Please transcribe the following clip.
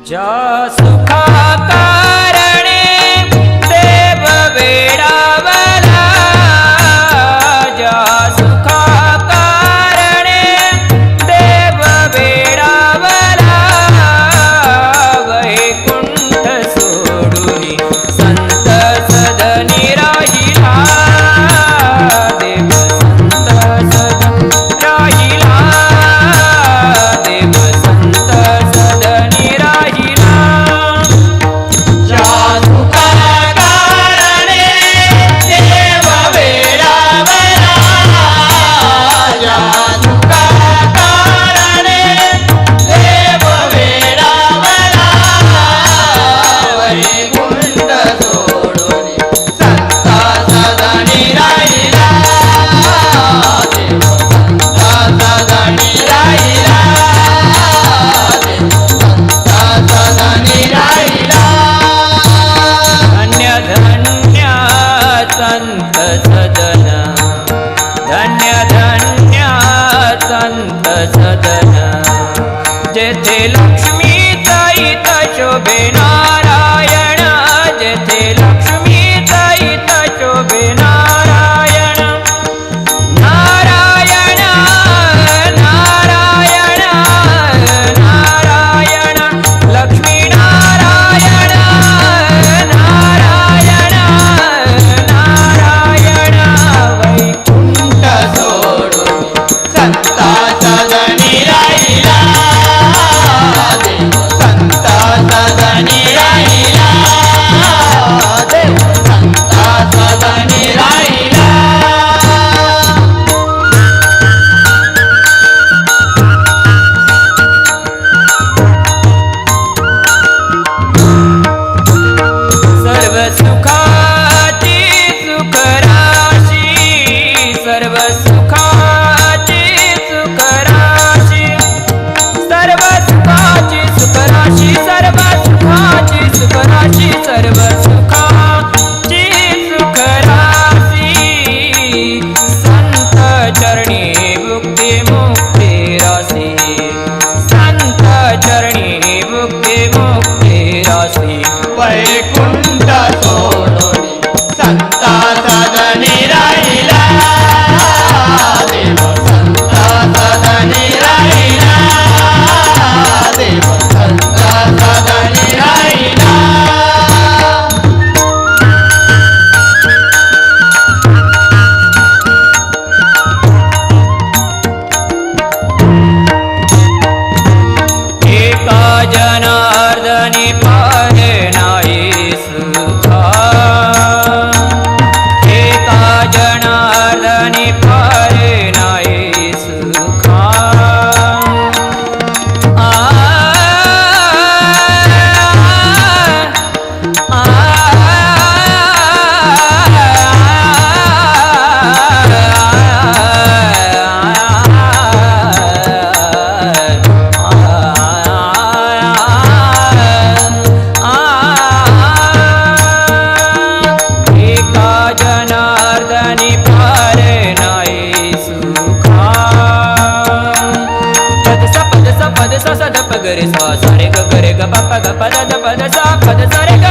ज्या सुखा कारणे देव वेडावला, ज्या सुखा कारणे देव वेडावला, वैकुंठ सोडून संत सदनी राहिला, देव संत सदनी राहिला, देव संत सदनी राहिला. ज्या सुखा कारणे देव वेडावला, ज्या सुखा कारणे देव वेडावला, वैकुंठ सोडून संत सदनी राहिला, देव संत सदनी राहिला, देव संत सदनी राहिला. धन्य धन्य संत सदन, धन्य धन्य संत सदन, जेथे लक्ष्मी सहित शोभे नारायण, जेथे लक्ष्मी सहित शोभे नारायण, नारायण नारायण नारायण, लक्ष्मी नारायण नारायण नारायण, वैकुंठ सोडून संत सदनी राहिला, देव संत सदनी राहिला, देव संत सदनी राहिला. सर्व सुखाची सुखराशी, सर्व सुखाची सुखराशी, सर्व सुखाची सुखराशी, सर्व सुखाची सुखराशी, सर्व सुखाची सुखराशी, संत चरणी मुक्ती मुक्ती राशी, संत चरणी मुक्ती मुक्ती राशी. वैकुंठ सोडून संत सदनी राहिला, देव संत सदनी राहिला, देव संत सदनी राहिला. एका जनार्दनी पाहे नाही सुखा, एका जनार्दनी पाहे नाही सुखा. आ एका जनार्दनी पारे नाही सुखा. पद सा पद सा पद सा सा ध प ग रे सा सा रे ग ग रे ग प प ग प द ध प द सा पद सा रे ग